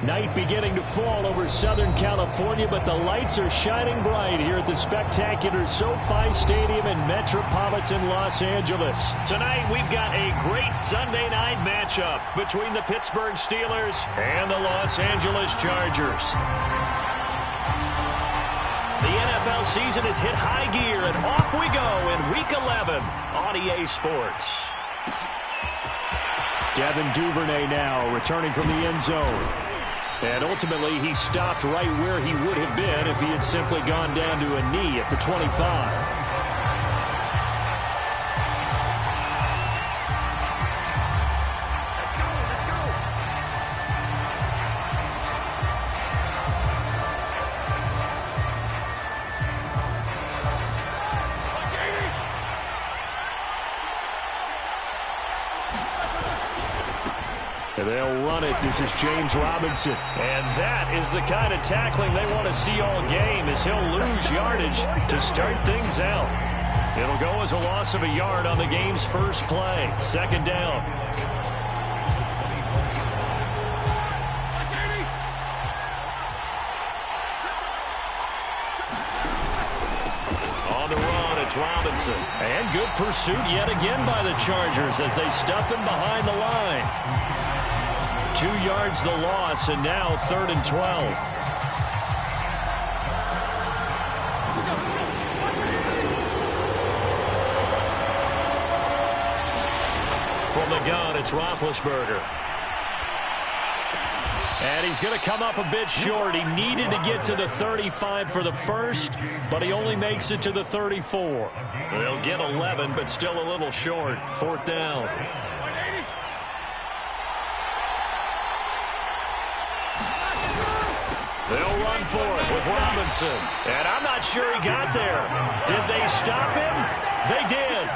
Night beginning to fall over Southern California, but the lights are shining bright here at the spectacular SoFi Stadium in metropolitan Los Angeles. Tonight, we've got a great Sunday night matchup between the Pittsburgh Steelers and the Los Angeles Chargers. The NFL season has hit high gear, and off we go in Week 11 on EA Sports. Devin Duvernay now returning from the end zone. And ultimately, he stopped right where he would have been if he had simply gone down to a knee at the 25. They'll run it. This is James Robinson. And that is the kind of tackling they want to see all game, as he'll lose yardage to start things out. It'll go as a loss of a yard on the game's first play. Second down. On the run, it's Robinson. And good pursuit yet again by the Chargers as they stuff him behind the line. 2 yards the loss, and now 3rd and 12. From the gun, it's Roethlisberger. And he's going to come up a bit short. He needed to get to the 35 for the first, but he only makes it to the 34. They'll get 11, but still a little short. 4th down. They'll run for it with Robinson. And I'm not sure he got there. Did they stop him? They did.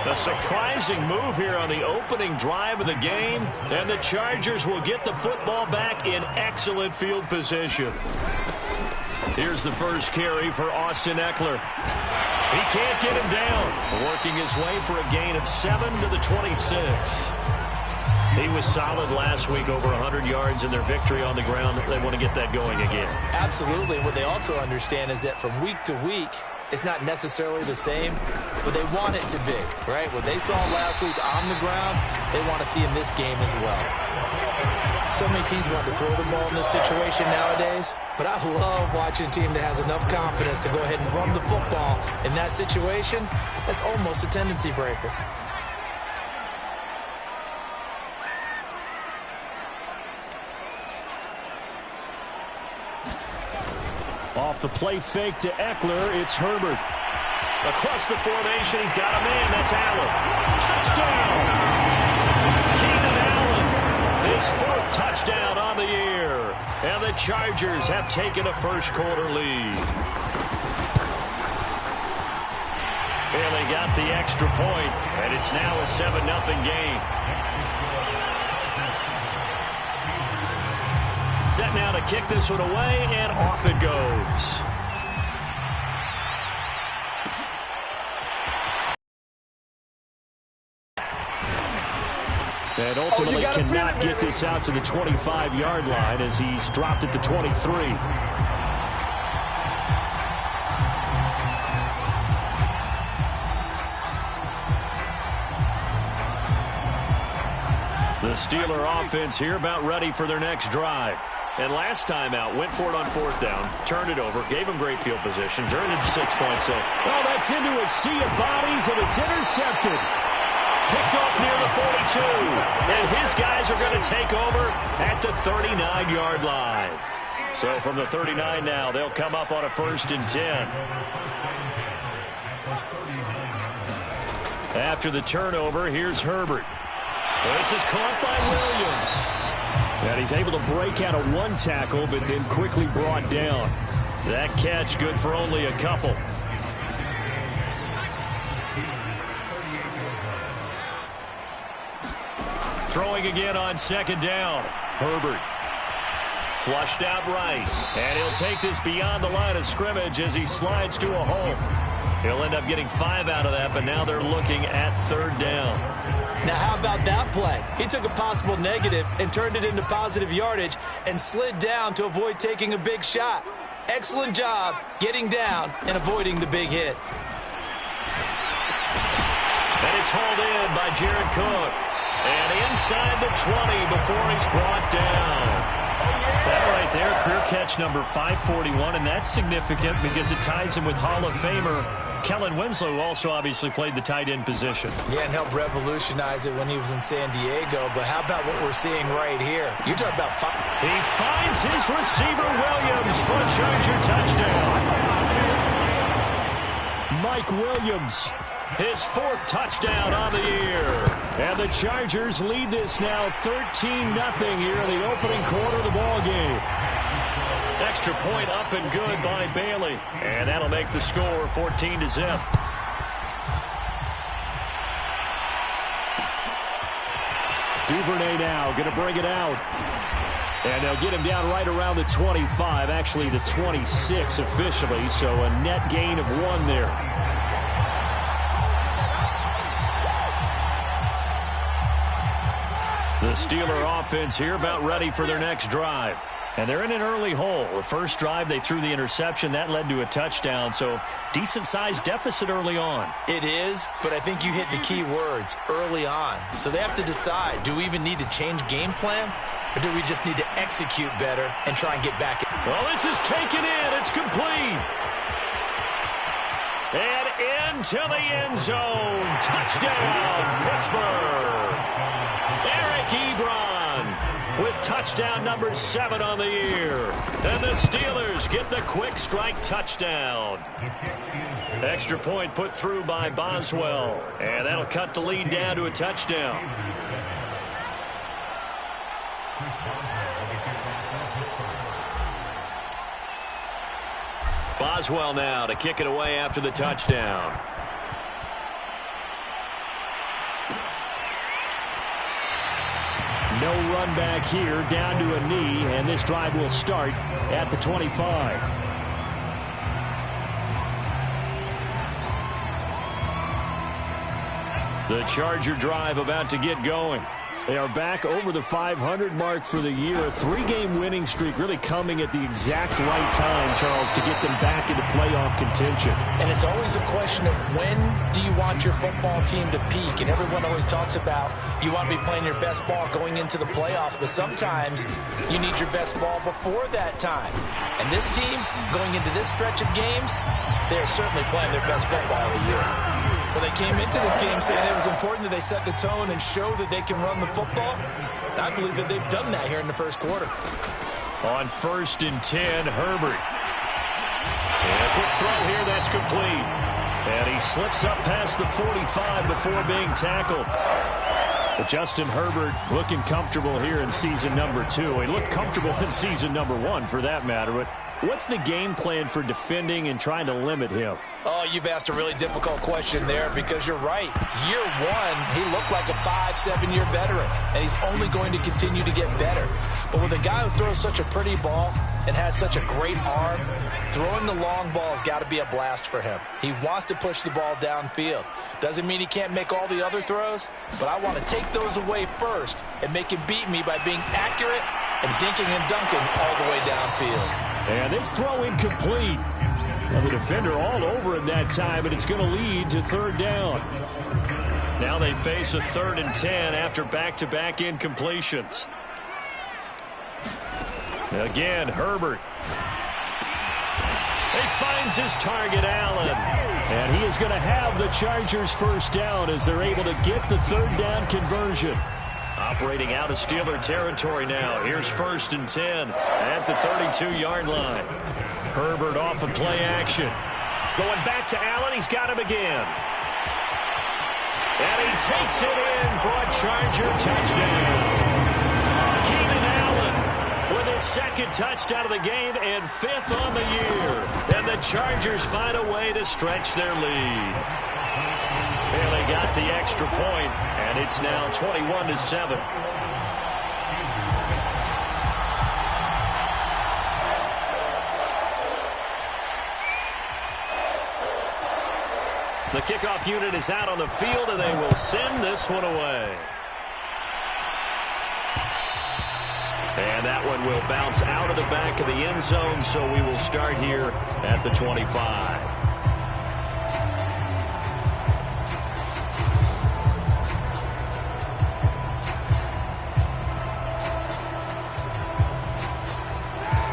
A surprising move here on the opening drive of the game. And the Chargers will get the football back in excellent field position. Here's the first carry for Austin Eckler. He can't get him down. Working his way for a gain of 7 to the 26. He was solid last week, over 100 yards in their victory on the ground. They want to get that going again. Absolutely. What they also understand is that from week to week, it's not necessarily the same, but they want it to be, right? What they saw last week on the ground, they want to see in this game as well. So many teams want to throw the ball in this situation nowadays, but I love watching a team that has enough confidence to go ahead and run the football in that situation. That's almost a tendency breaker. Off the play fake to Eckler, it's Herbert. Across the formation, he's got a man. That's Allen. Touchdown! Keenan Allen, his 4th touchdown on the year. And the Chargers have taken a first-quarter lead. And they got the extra point, and it's now a 7-0 game. Set now to kick this one away, and off it goes. And ultimately cannot get this out to the 25-yard line as he's dropped at the 23. The Steeler offense here about ready for their next drive. And last time out, went for it on 4th down, turned it over, gave him great field position, turned it to 6 points. So, well, that's into a sea of bodies, and it's intercepted. Picked off near the 42. And his guys are going to take over at the 39-yard line. So from the 39 now, they'll come up on a 1st and 10. After the turnover, here's Herbert. This is caught by Williams. And he's able to break out of 1 tackle, but then quickly brought down. That catch good for only a couple. Throwing again on 2nd down. Herbert. Flushed out right. And he'll take this beyond the line of scrimmage as he slides to a hole. He'll end up getting 5 out of that, but now they're looking at 3rd down. Now, how about that play? He took a possible negative and turned it into positive yardage and slid down to avoid taking a big shot. Excellent job getting down and avoiding the big hit. And it's hauled in by Jared Cook. And inside the 20 before he's brought down. That right there, career catch number 541, and that's significant because it ties him with Hall of Famer Kellen Winslow, who also obviously played the tight end position. Yeah, and helped revolutionize it when he was in San Diego. But how about what we're seeing right here? You're talking about he finds his receiver Williams for a Charger touchdown. Mike Williams, his 4th touchdown on the year. And the Chargers lead this now 13-0 here in the opening quarter of the ball game. Extra point up and good by Bailey. And that'll make the score 14-0. Duvernay now going to bring it out. And they'll get him down right around the 25, actually the 26 officially. So a net gain of 1 there. The Steeler offense here about ready for their next drive. And they're in an early hole. The first drive, they threw the interception. That led to a touchdown. So decent-sized deficit early on. It is, but I think you hit the key words, early on. So they have to decide, do we even need to change game plan? Or do we just need to execute better and try and get back? Well, this is taken in. It's complete. And into the end zone. Touchdown, Pittsburgh. Eric Ebron with touchdown number 7 on the year. And the Steelers get the quick strike touchdown. Extra point put through by Boswell. And that'll cut the lead down to a touchdown. Boswell now to kick it away after the touchdown. No run back here, down to a knee, and this drive will start at the 25. The Charger drive about to get going. They are back over the 500 mark for the year. A 3-game winning streak really coming at the exact right time, Charles, to get them back into playoff contention. And it's always a question of when do you want your football team to peak? And everyone always talks about you want to be playing your best ball going into the playoffs, but sometimes you need your best ball before that time. And this team, going into this stretch of games, they are certainly playing their best football of the year. Well, they came into this game saying it was important that they set the tone and show that they can run the football. And I believe that they've done that here in the first quarter. On 1st and 10, Herbert. And a quick throw here, that's complete. And he slips up past the 45 before being tackled. But Justin Herbert looking comfortable here in season number 2. He looked comfortable in season number 1 for that matter. But what's the game plan for defending and trying to limit him? Oh, you've asked a really difficult question there because you're right. Year 1, he looked like a 5-7-year veteran, and he's only going to continue to get better. But with a guy who throws such a pretty ball and has such a great arm, throwing the long ball has got to be a blast for him. He wants to push the ball downfield. Doesn't mean he can't make all the other throws, but I want to take those away first and make him beat me by being accurate and dinking and dunking all the way downfield. And this throw incomplete. Well, the defender all over him that time, but it's going to lead to 3rd down. Now they face a 3rd and 10 after back-to-back incompletions. Again, Herbert. He finds his target, Allen. And he is going to have the Chargers' 1st down as they're able to get the 3rd down conversion. Operating out of Steeler territory now. Here's 1st and 10 at the 32-yard line. Herbert off of play action. Going back to Allen. He's got him again. And he takes it in for a Charger touchdown. Keenan Allen with his 2nd touchdown of the game and 5th on the year. And the Chargers find a way to stretch their lead. And they got the extra point, and it's now 21-7. The kickoff unit is out on the field, and they will send this one away. And that one will bounce out of the back of the end zone, so we will start here at the 25.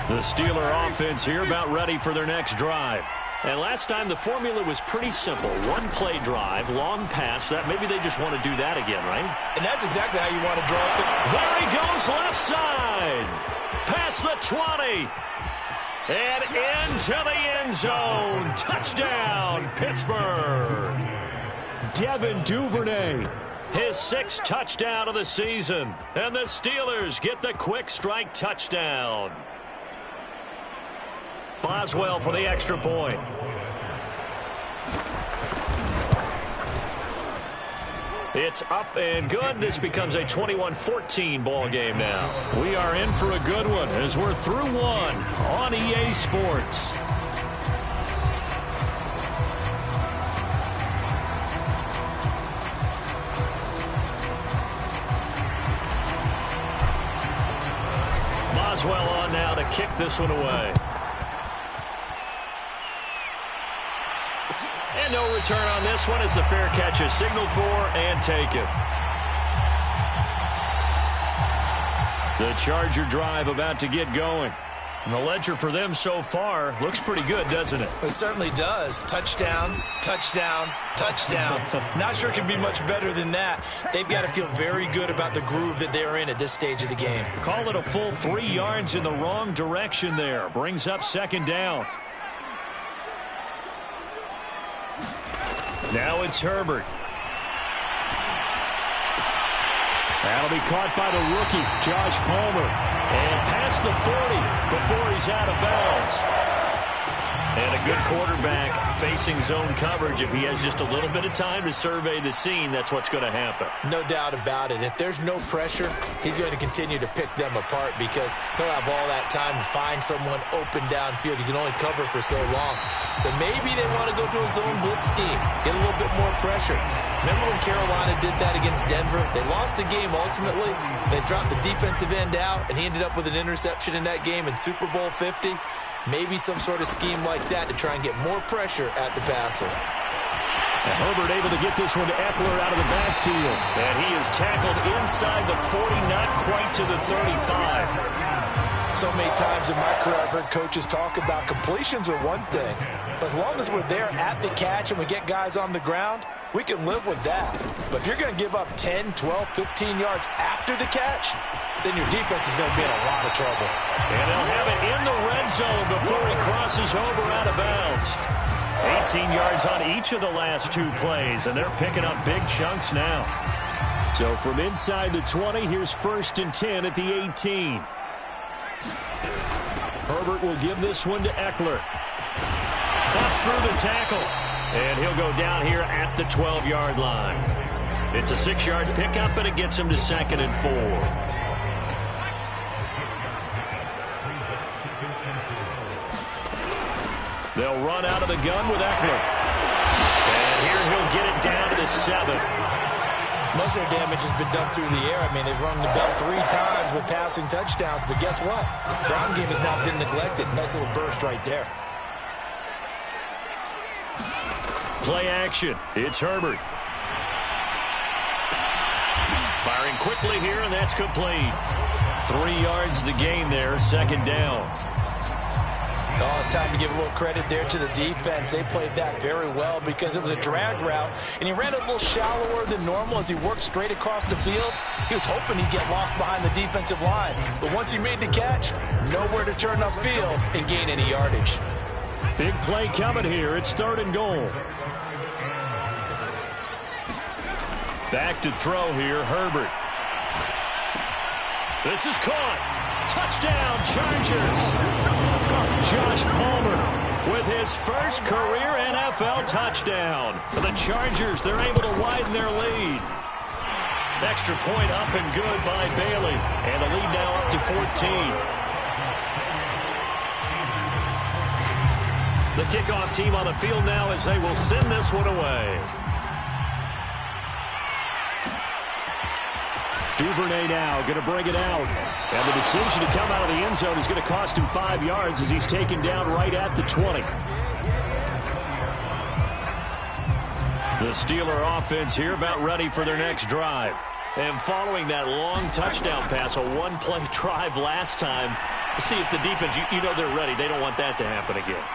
The Steeler offense here about ready for their next drive. And last time the formula was pretty simple. One play drive, long pass. That maybe they just want to do that again, right? And that's exactly how you want to draw up the... There he goes, left side. Past the 20. And into the end zone. Touchdown, Pittsburgh. Devin Duvernay. His 6th touchdown of the season. And the Steelers get the quick strike touchdown. Boswell for the extra point. It's up and good. This becomes a 21-14 ball game now. We are in for a good one as we're through one on EA Sports. Boswell on now to kick this one away. And no return on this one as the fair catch is signaled for and taken. The Charger drive about to get going. And the ledger for them so far looks pretty good, doesn't it? It certainly does. Touchdown, touchdown, touchdown. Not sure it can be much better than that. They've got to feel very good about the groove that they're in at this stage of the game. Call it a full 3 yards in the wrong direction there. Brings up 2nd down. Now it's Herbert. That'll be caught by the rookie, Josh Palmer. And past the 40 before he's out of bounds. And a good quarterback facing zone coverage. If he has just a little bit of time to survey the scene, that's what's going to happen. No doubt about it. If there's no pressure, he's going to continue to pick them apart because he'll have all that time to find someone open downfield. You can only cover for so long. So maybe they want to go to a zone blitz scheme, get a little bit more pressure. Remember when Carolina did that against Denver? They lost the game ultimately. They dropped the defensive end out, and he ended up with an interception in that game in Super Bowl 50. Maybe some sort of scheme like that to try and get more pressure at the passer. And Herbert able to get this one to Eckler out of the backfield. And he is tackled inside the 40, not quite to the 35. So many times in my career I've heard coaches talk about completions are one thing. But as long as we're there at the catch and we get guys on the ground, we can live with that. But if you're going to give up 10, 12, 15 yards after the catch, then your defense is going to be in a lot of trouble. And they'll have it in the red zone before he crosses over out of bounds. 18 yards on each of the last 2 plays, and they're picking up big chunks now. So from inside the 20, here's 1st and 10 at the 18. Herbert will give this one to Eckler. Busts through the tackle. And he'll go down here at the 12-yard line. It's a 6-yard pickup, and it gets him to 2nd and 4. They'll run out of the gun with Eckler. And here he'll get it down to the 7. Most of their damage has been done through the air. I mean, they've rung the bell 3 times with passing touchdowns, but guess what? Ground game has now been neglected. Nice little burst right there. Play action. It's Herbert. Firing quickly here, and that's complete. 3 yards the gain there, 2nd down. Oh, it's time to give a little credit there to the defense. They played that very well because it was a drag route, and he ran a little shallower than normal as he worked straight across the field. He was hoping he'd get lost behind the defensive line, but once he made the catch, nowhere to turn upfield and gain any yardage. Big play coming here. It's 3rd and goal. Back to throw here, Herbert. This is caught. Touchdown, Chargers. Josh Palmer with his first career NFL touchdown. For the Chargers, they're able to widen their lead. Extra point up and good by Bailey. And the lead now up to 14. The kickoff team on the field now as they will send this one away. Duvernay now going to bring it out. And the decision to come out of the end zone is going to cost him 5 yards as he's taken down right at the 20. The Steeler offense here about ready for their next drive. And following that long touchdown pass, a one-play drive last time, see if the defense, you know they're ready. They don't want that to happen again.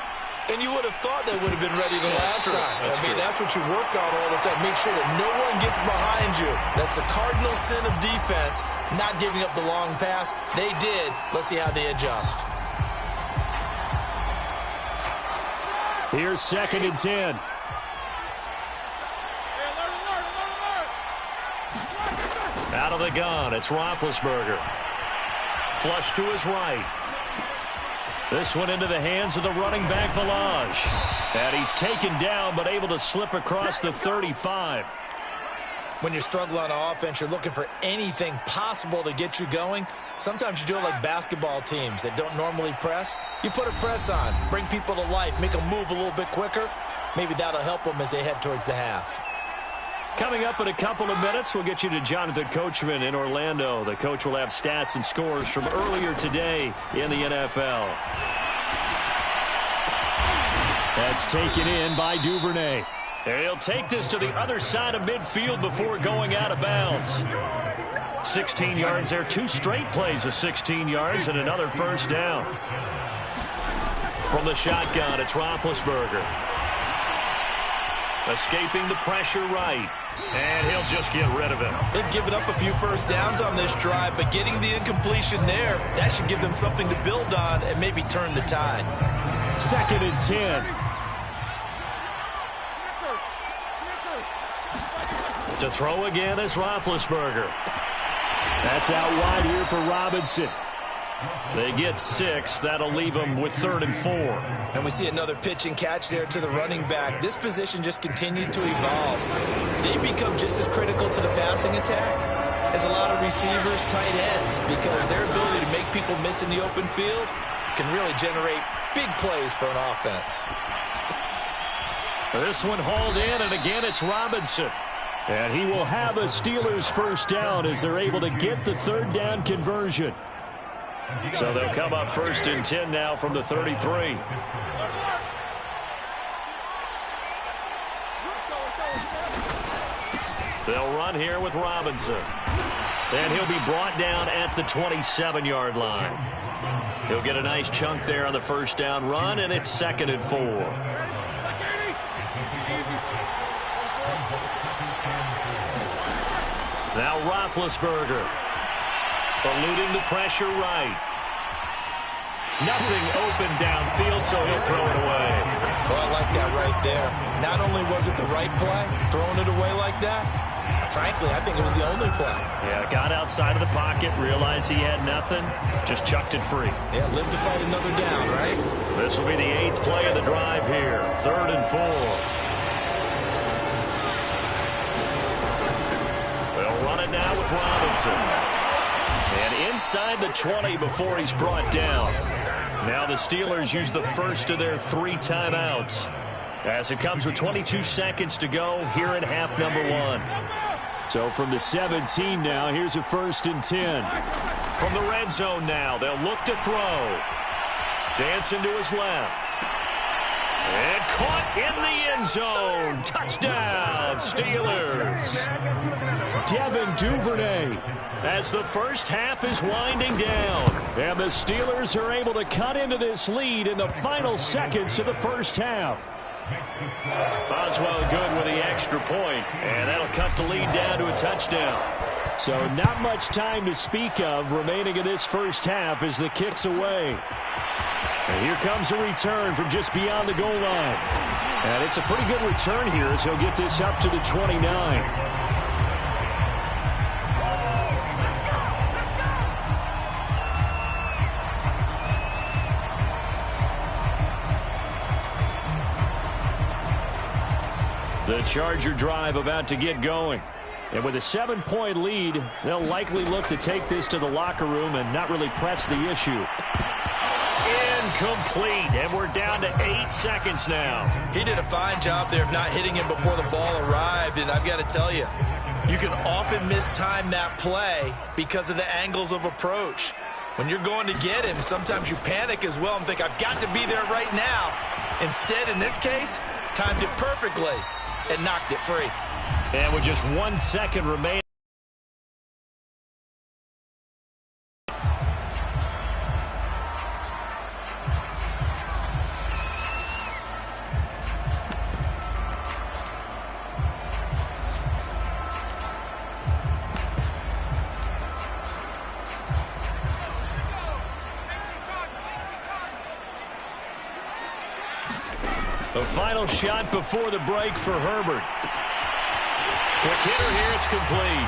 And you would have thought they would have been ready the last time. That's what you work on all the time. Make sure that no one gets behind you. That's the cardinal sin of defense, not giving up the long pass. They did. Let's see how they adjust. Here's 2nd and 10. Out of the gun, it's Roethlisberger. Flush to his right. This one into the hands of the running back, Balaj. And he's taken down, but able to slip across the 35. When you struggle on offense, you're looking for anything possible to get you going. Sometimes you do it like basketball teams that don't normally press. You put a press on, bring people to life, make them move a little bit quicker. Maybe that'll help them as they head towards the half. Coming up in a couple of minutes, we'll get you to Jonathan Coachman in Orlando. The coach will have stats and scores from earlier today in the NFL. That's taken in by Duvernay. He'll take this to the other side of midfield before going out of bounds. 16 yards there, 2 straight plays of 16 yards and another first down. From the shotgun, it's Roethlisberger. Escaping the pressure right. And he'll just get rid of it. They've given up a few first downs on this drive, but getting the incompletion there, that should give them something to build on and maybe turn the tide. 2nd and 10. To throw again is Roethlisberger. That's out wide here for Robinson. They get 6. That'll leave them with 3rd and 4. And we see another pitch and catch there to the running back. This position just continues to evolve. They become just as critical to the passing attack as a lot of receivers, tight ends, because their ability to make people miss in the open field can really generate big plays for an offense. This one hauled in, and again it's Robinson. And he will have a Steelers first down as they're able to get the 3rd down conversion. So they'll come up 1st and 10 now from the 33. They'll run here with Robinson. And he'll be brought down at the 27-yard line. He'll get a nice chunk there on the first down run, and it's 2nd and 4. Now Roethlisberger. Eluding the pressure right. Nothing open downfield, so he'll throw it away. Well, I like that right there. Not only was it the right play, throwing it away like that, frankly, I think it was the only play. Yeah, got outside of the pocket, realized he had nothing, just chucked it free. Yeah, live to fight another down, right? This will be the 8th play of the drive here. 3rd and 4. They'll run it now with Robinson. And inside the 20 before he's brought down. Now the Steelers use the first of their 3 timeouts as it comes with 22 seconds to go here at half number 1. So from the 17 now, here's a 1st and 10. From the red zone now, they'll look to throw. Dancing to his left. And caught in the end zone. Touchdown, Steelers. Devin Duvernay. As the first half is winding down. And the Steelers are able to cut into this lead in the final seconds of the first half. Boswell good with the extra point, and that'll cut the lead down to a touchdown. So not much time to speak of remaining in this first half as the kick's away. And here comes a return from just beyond the goal line. And it's a pretty good return here as he'll get this up to the 29. The Charger drive about to get going. And with a 7-point lead, they'll likely look to take this to the locker room and not really press the issue. incomplete, and we're down to 8 seconds now. He did a fine job there of not hitting him before the ball arrived, and I've got to tell you, you can often mistime that play because of the angles of approach. When you're going to get him, sometimes you panic as well and think, I've got to be there right now. Instead, in this case, timed it perfectly and knocked it free. And with just 1 second remaining. The final shot before the break for Herbert. Quick hitter here, it's complete.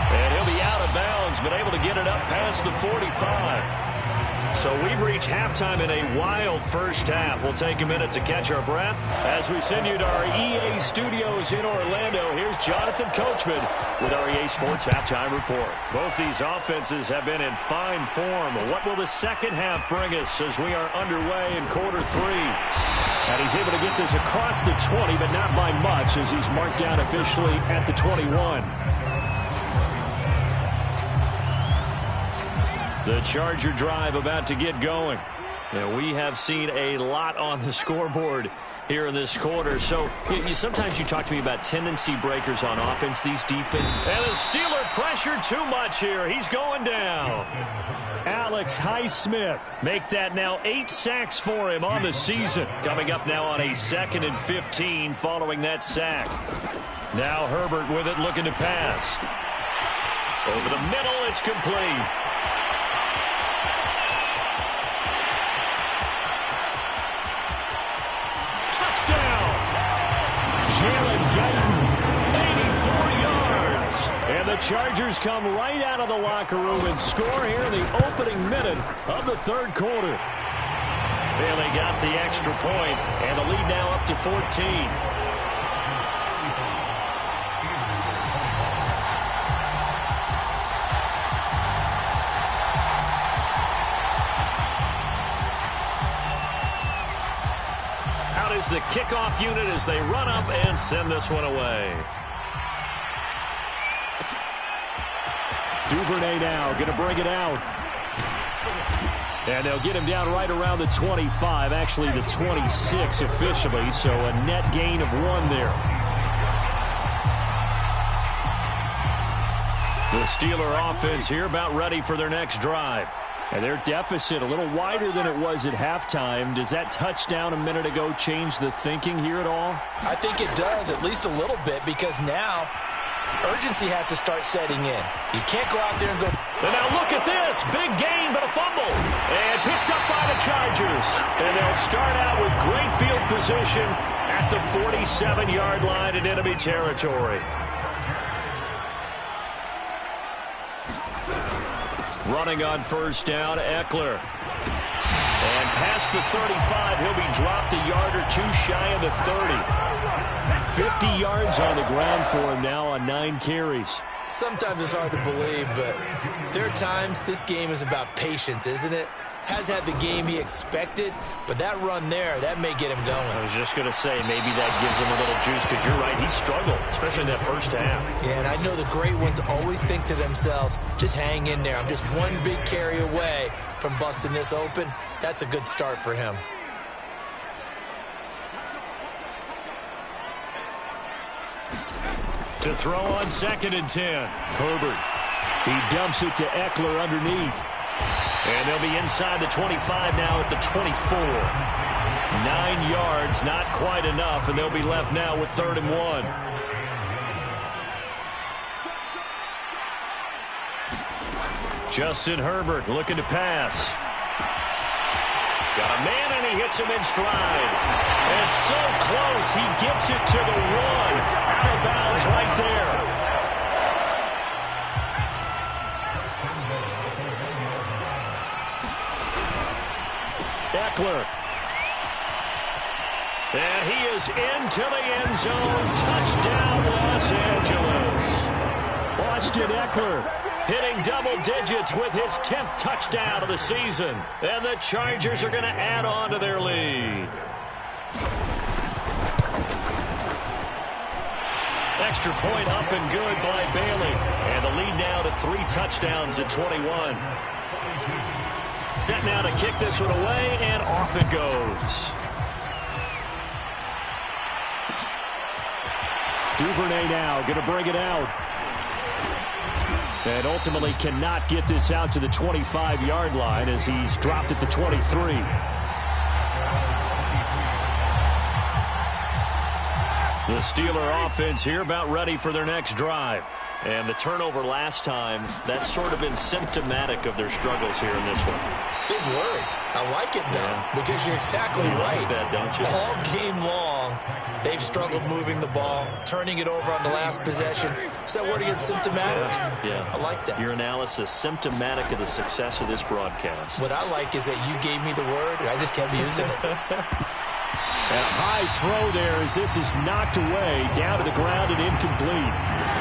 And he'll be out of bounds, but able to get it up past the 45. So we've reached halftime in a wild first half. We'll take a minute to catch our breath as we send you to our EA studios in Orlando. Here's Jonathan Coachman with our EA Sports Halftime Report. Both these offenses have been in fine form. What will the second half bring us as we are underway in quarter three? And he's able to get this across the 20, but not by much as he's marked down officially at the 21. The Charger drive about to get going. And we have seen a lot on the scoreboard here in this quarter. So sometimes you talk to me about tendency breakers on offense, these defense. And the Steeler pressure too much here. He's going down. Alex Highsmith make that now 8 sacks for him on the season. Coming up now on a 2nd and 15 following that sack. Now Herbert with it, looking to pass. Over the middle, it's complete. Touchdown! Jalen Guyton, 84 yards. And the Chargers come right out of the locker room and score here in the opening minute of the third quarter. And they got the extra point, and the lead now up to 14. Is the kickoff unit as they run up and send this one away. Duvernay now going to bring it out. And they'll get him down right around the 25, actually the 26 officially, so a net gain of 1 there. The Steeler offense here about ready for their next drive. And their deficit a little wider than it was at halftime. Does that touchdown a minute ago change the thinking here at all? I think it does, at least a little bit, because now urgency has to start setting in. You can't go out there and go. And now look at this. Big gain, but a fumble. And picked up by the Chargers. And they'll start out with great field position at the 47-yard line in enemy territory. Running on first down, Eckler. And past the 35, he'll be dropped a yard or two shy of the 30. 50 yards on the ground for him now on 9 carries. Sometimes it's hard to believe, but there are times this game is about patience, isn't it? Has had the game he expected, but that run there, that may get him going. I was just going to say, maybe that gives him a little juice, because you're right, he struggled, especially in that first half. Yeah, and I know the great ones always think to themselves, just hang in there. I'm just one big carry away from busting this open. That's a good start for him. To throw on 2nd and 10. Herbert. He dumps it to Eckler underneath. And they'll be inside the 25 now at the 24. 9 yards, not quite enough, and they'll be left now with 3rd and 1. Justin Herbert looking to pass. Got a man, and he hits him in stride. And so close, he gets it to the 1. Out of bounds right there. Eckler. And he is into the end zone. Touchdown, Los Angeles. Austin Eckler Hitting double digits with his 10th touchdown of the season. And the Chargers are going to add on to their lead. Extra point up and good by Bailey. And the lead now to 3 touchdowns at 21. Set now to kick this one away, and off it goes. Duvernay now going to bring it out. And ultimately cannot get this out to the 25-yard line as he's dropped at the 23. The Steeler offense here about ready for their next drive. And the turnover last time, that's sort of been symptomatic of their struggles here in this one. Big word. I like it, though, because you're exactly right. That, don't you? All game long, they've struggled moving the ball, turning it over on the last possession. Is that word again, symptomatic? Yeah. I like that. Your analysis, symptomatic of the success of this broadcast. What I like is that you gave me the word, and I just kept using it. A high throw there as this is knocked away, down to the ground and incomplete.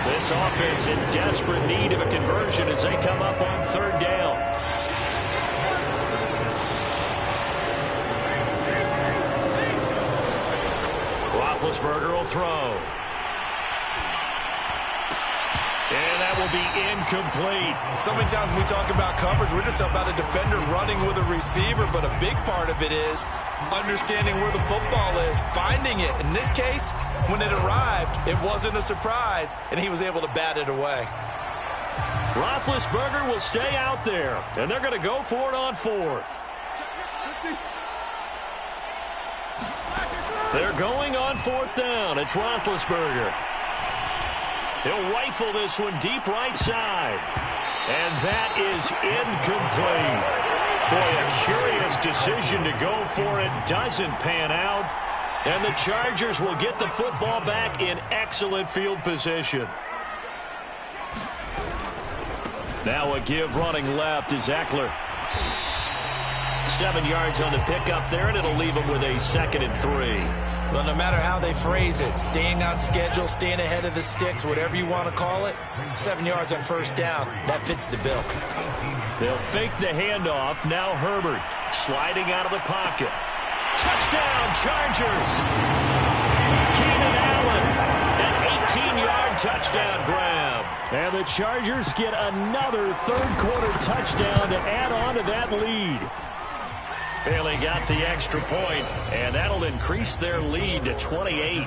This offense in desperate need of a conversion as they come up on 3rd down. Roethlisberger will throw. And that will be incomplete. So many times when we talk about coverage, we're just about a defender running with a receiver, but a big part of it is understanding where the football is, finding it. In this case, when it arrived, it wasn't a surprise, and he was able to bat it away. Roethlisberger will stay out there, and they're going to go for it on 4th. They're going on 4th down. It's Roethlisberger. He'll rifle this one deep right side. And that is incomplete. Boy, a curious decision to go for it. Doesn't pan out. And the Chargers will get the football back in excellent field position. Now a give running left is Eckler. 7 yards on the pickup there, and it'll leave him with a 2nd and 3. Well, no matter how they phrase it, staying on schedule, staying ahead of the sticks, whatever you want to call it, 7 yards on 1st down, that fits the bill. They'll fake the handoff. Now Herbert sliding out of the pocket. Touchdown, Chargers! Keenan Allen, an 18-yard touchdown grab. And the Chargers get another 3rd quarter touchdown to add on to that lead. Bailey got the extra point, and that'll increase their lead to 28.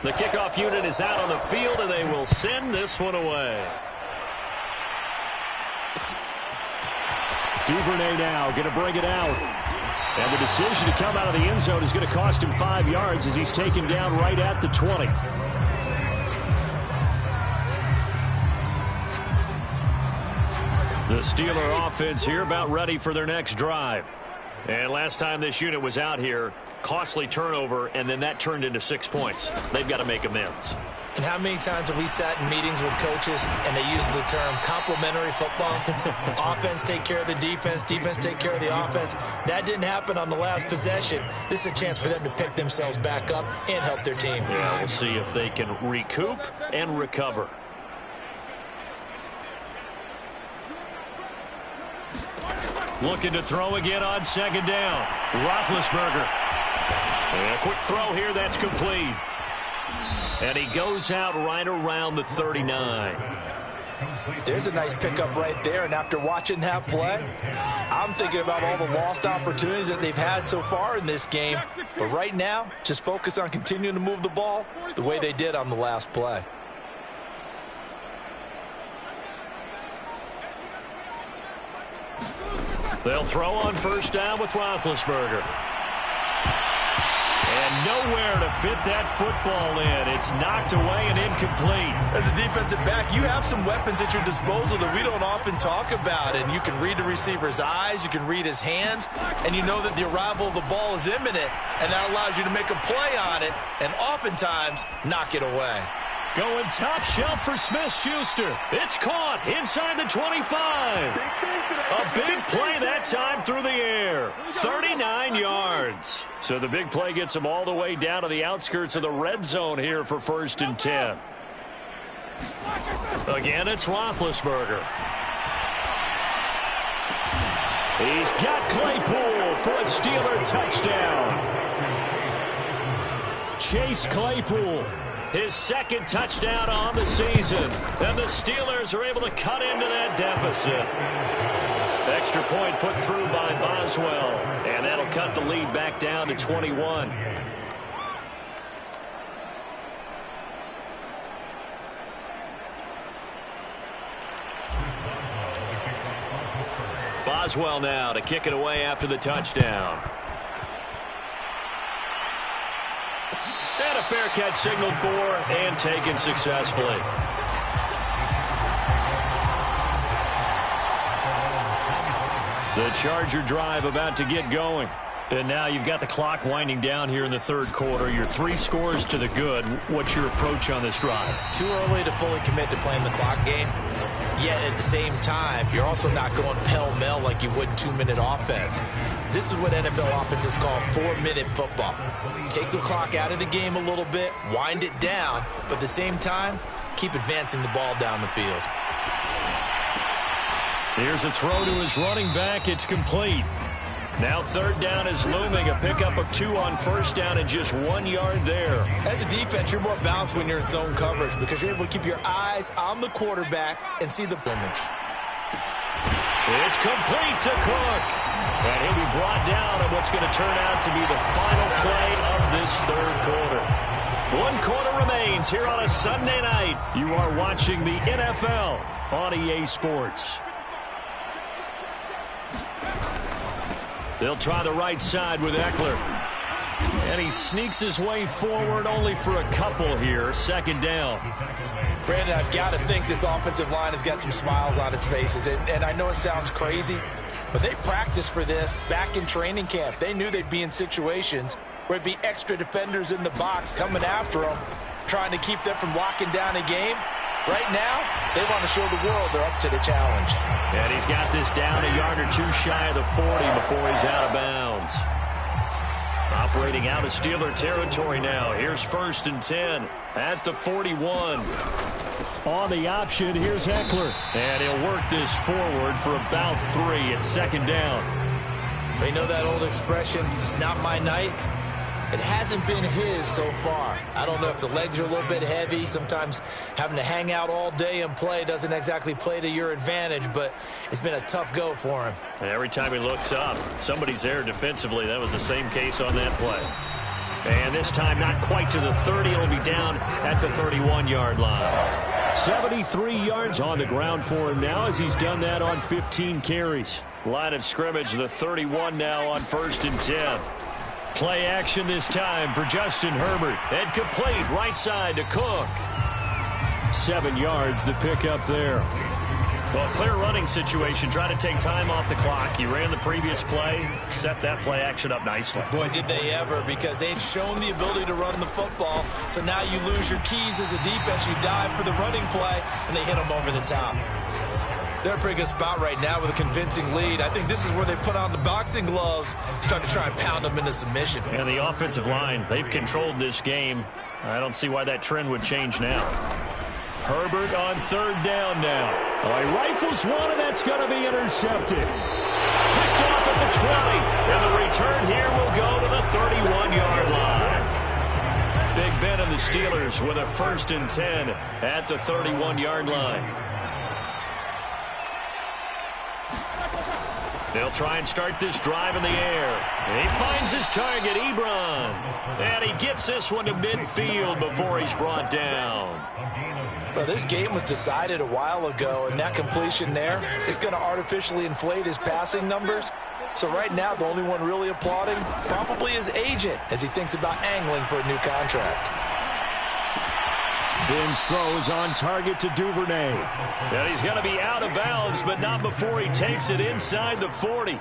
The kickoff unit is out on the field, and they will send this one away. Duvernay now going to bring it out. And the decision to come out of the end zone is going to cost him 5 yards as he's taken down right at the 20. The Steeler offense here about ready for their next drive. And last time this unit was out here, costly turnover, and then that turned into 6 points. They've got to make amends. And how many times have we sat in meetings with coaches and they use the term complementary football? Offense take care of the defense, defense take care of the offense. That didn't happen on the last possession. This is a chance for them to pick themselves back up and help their team. Yeah, we'll see if they can recoup and recover. Looking to throw again on 2nd down. Roethlisberger. And a quick throw here, that's complete. And he goes out right around the 39. There's a nice pickup right there, and after watching that play, I'm thinking about all the lost opportunities that they've had so far in this game. But right now, just focus on continuing to move the ball the way they did on the last play. They'll throw on 1st down with Roethlisberger. And nowhere to fit that football in. It's knocked away and incomplete. As a defensive back, you have some weapons at your disposal that we don't often talk about. And you can read the receiver's eyes, you can read his hands, and you know that the arrival of the ball is imminent, and that allows you to make a play on it and oftentimes knock it away. Going top shelf for Smith-Schuster. It's caught inside the 25. A big play that time through the air. 39 yards. So the big play gets him all the way down to the outskirts of the red zone here for 1st and 10. Again, it's Roethlisberger. He's got Claypool for a Steeler touchdown. Chase Claypool, his 2nd touchdown on the season. And the Steelers are able to cut into that deficit. Extra point put through by Boswell. And that'll cut the lead back down to 21. Boswell now to kick it away after the touchdown. And a fair catch signaled for and taken successfully. The Charger drive about to get going. And now you've got the clock winding down here in the 3rd quarter. You're 3 scores to the good. What's your approach on this drive? Too early to fully commit to playing the clock game. Yet at the same time, you're also not going pell-mell like you would in 2-minute offense. This is what NFL offenses call 4-minute football. Take the clock out of the game a little bit, wind it down, but at the same time, keep advancing the ball down the field. Here's a throw to his running back. It's complete. Now 3rd down is looming. A pickup of 2 on 1st down and just 1 yard there. As a defense, you're more balanced when you're in zone coverage because you're able to keep your eyes on the quarterback and see the image. It's complete to Cook. And he'll be brought down on what's going to turn out to be the final play of this 3rd quarter. 1 quarter remains here on a Sunday night. You are watching the NFL on EA Sports. They'll try the right side with Eckler. And he sneaks his way forward only for a couple here. 2nd down. Brandon, I've got to think this offensive line has got some smiles on its faces. And I know it sounds crazy, but they practiced for this back in training camp. They knew they'd be in situations where it'd be extra defenders in the box coming after them, trying to keep them from locking down a game. Right now, they want to show the world they're up to the challenge. And he's got this down a yard or 2 shy of the 40 before he's out of bounds. Operating out of Steeler territory now. Here's 1st and 10 at the 41. On the option, here's Eckler. And he'll work this forward for about 3 at 2nd down. You know that old expression, it's not my night? It hasn't been his so far. I don't know if the legs are a little bit heavy. Sometimes having to hang out all day and play doesn't exactly play to your advantage, but it's been a tough go for him. And every time he looks up, somebody's there defensively. That was the same case on that play. And this time not quite to the 30. It'll be down at the 31-yard line. 73 yards on the ground for him now as he's done that on 15 carries. Line of scrimmage, the 31 now on 1st and 10. Play action this time for Justin Herbert. And complete right side to Cook. 7 yards, the pickup there. Well, clear running situation. Trying to take time off the clock. He ran the previous play, set that play action up nicely. Boy, did they ever, because they'd shown the ability to run the football. So now you lose your keys as a defense. You dive for the running play, and they hit them over the top. They're in a pretty good spot right now with a convincing lead. I think this is where they put on the boxing gloves, start to try and pound them into submission. And the offensive line, they've controlled this game. I don't see why that trend would change now. Herbert on 3rd down now. Oh, he rifles one, and that's going to be intercepted. Picked off at the 20, and the return here will go to the 31-yard line. Big Ben and the Steelers with a 1st and 10 at the 31-yard line. They'll try and start this drive in the air. And he finds his target, Ebron. And he gets this one to midfield before he's brought down. Well, this game was decided a while ago, and that completion there is going to artificially inflate his passing numbers. So right now, the only one really applauding probably his agent as he thinks about angling for a new contract. Ben's throws on target to Duvernay. And he's going to be out of bounds, but not before he takes it inside the 40.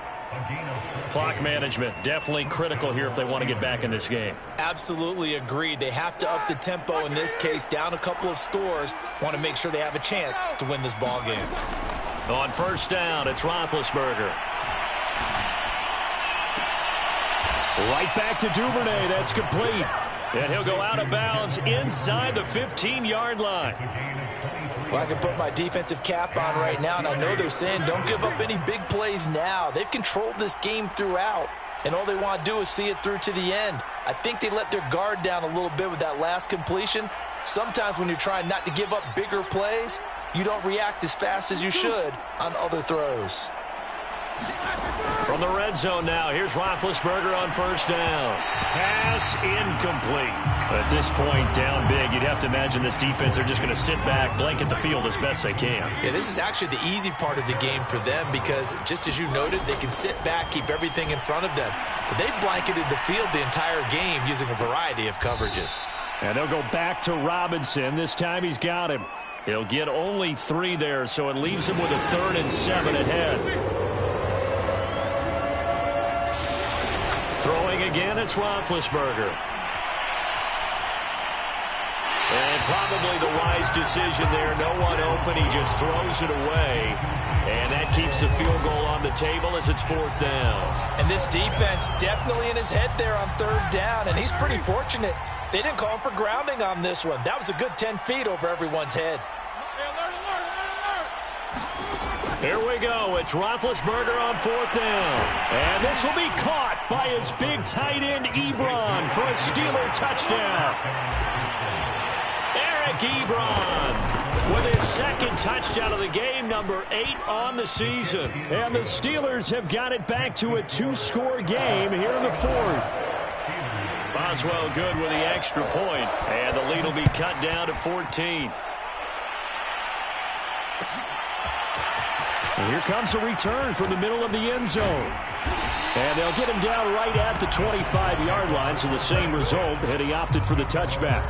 Clock management definitely critical here if they want to get back in this game. Absolutely agreed. They have to up the tempo in this case, down a couple of scores. Want to make sure they have a chance to win this ball game. On first down, it's Roethlisberger. Right back to Duvernay. That's complete. And he'll go out of bounds inside the 15-yard line. Well, I can put my defensive cap on right now, and I know they're saying don't give up any big plays now. They've controlled this game throughout, and all they want to do is see it through to the end. I think they let their guard down a little bit with that last completion. Sometimes when you're trying not to give up bigger plays, you don't react as fast as you should on other throws. From the red zone now, here's Roethlisberger on first down. Pass incomplete. At this point, down big, you'd have to imagine this defense, they're just going to sit back, blanket the field as best they can. Yeah, this is actually the easy part of the game for them because, just as you noted, they can sit back, keep everything in front of them. But they've blanketed the field the entire game using a variety of coverages. And they'll go back to Robinson. This time he's got him. He'll get only 3 there, so it leaves him with a 3rd and 7 ahead. Throwing again, it's Roethlisberger. And probably the wise decision there. No one open. He just throws it away. And that keeps the field goal on the table as it's 4th down. And this defense definitely in his head there on 3rd down. And he's pretty fortunate. They didn't call him for grounding on this one. That was a good 10 feet over everyone's head. Here we go. It's Roethlisberger on 4th down. And this will be caught by his big tight end, Ebron, for a Steeler touchdown. Eric Ebron with his 2nd touchdown of the game, number 8 on the season. And the Steelers have got it back to a 2-score game here in the 4th. Boswell good with the extra point. And the lead will be cut down to 14. And here comes a return from the middle of the end zone. And they'll get him down right at the 25-yard line, so the same result, and he opted for the touchback.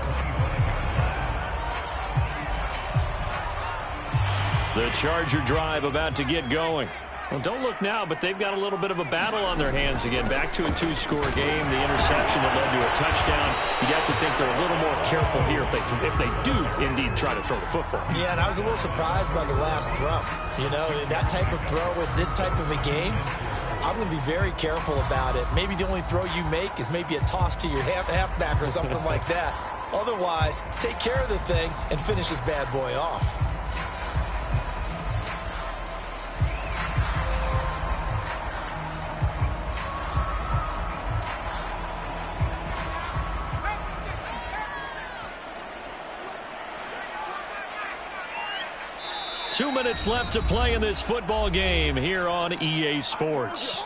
The Charger drive about to get going. Well, don't look now, but they've got a little bit of a battle on their hands again. Back to a 2-score game. The interception that led to a touchdown. You'd have to think they're a little more careful here if they do indeed try to throw the football. Yeah, and I was a little surprised by the last throw. You know, that type of throw with this type of a game, I'm going to be very careful about it. Maybe the only throw you make is maybe a toss to your halfback or something like that. Otherwise, take care of the thing and finish this bad boy off. Two minutes left to play in this football game here on EA Sports.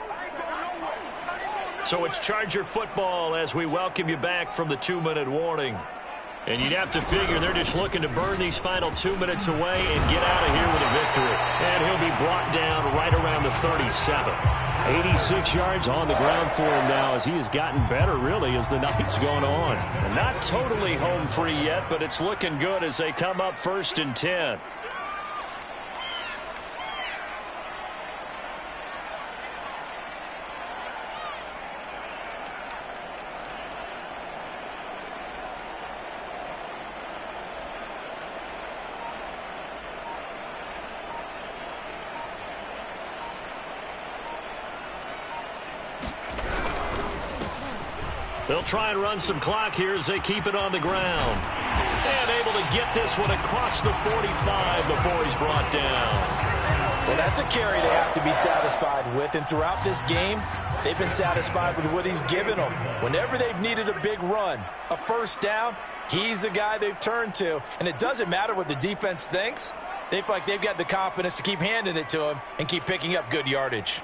So it's Charger football as we welcome you back from the 2-minute warning. And you'd have to figure they're just looking to burn these final 2 minutes away and get out of here with a victory. And he'll be brought down right around the 37. 86 yards on the ground for him now as he has gotten better, really, as the night's gone on. And not totally home free yet, but it's looking good as they come up 1st and 10. They'll try and run some clock here as they keep it on the ground. And able to get this one across the 45 before he's brought down. Well, that's a carry they have to be satisfied with. And throughout this game, they've been satisfied with what he's given them. Whenever they've needed a big run, a 1st down, he's the guy they've turned to. And it doesn't matter what the defense thinks. They feel like they've got the confidence to keep handing it to him and keep picking up good yardage.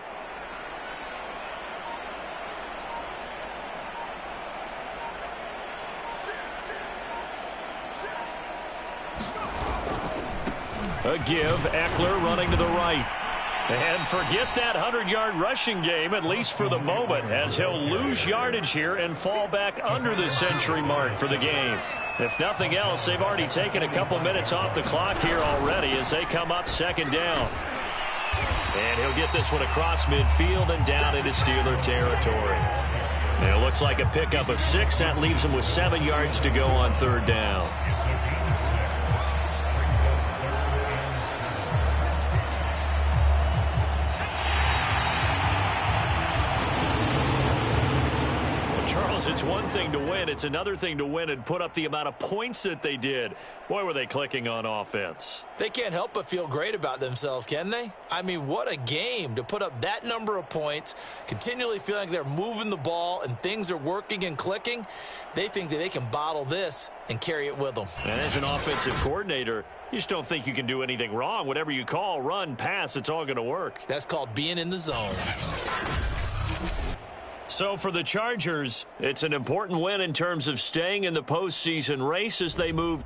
A give. Eckler running to the right. And forget that 100-yard rushing game, at least for the moment, as he'll lose yardage here and fall back under the century mark for the game. If nothing else, they've already taken a couple minutes off the clock here already as they come up second down. And he'll get this one across midfield and down into Steeler territory. And it looks like a pickup of 6. That leaves him with 7 yards to go on third down. It's one thing to win. It's another thing to win and put up the amount of points that they did. Boy, were they clicking on offense. They can't help but feel great about themselves, can they? I mean, what a game to put up that number of points, continually feeling like they're moving the ball and things are working and clicking. They think that they can bottle this and carry it with them. And as an offensive coordinator, you just don't think you can do anything wrong. Whatever you call, run, pass, it's all going to work. That's called being in the zone. So for the Chargers, it's an important win in terms of staying in the postseason race as they move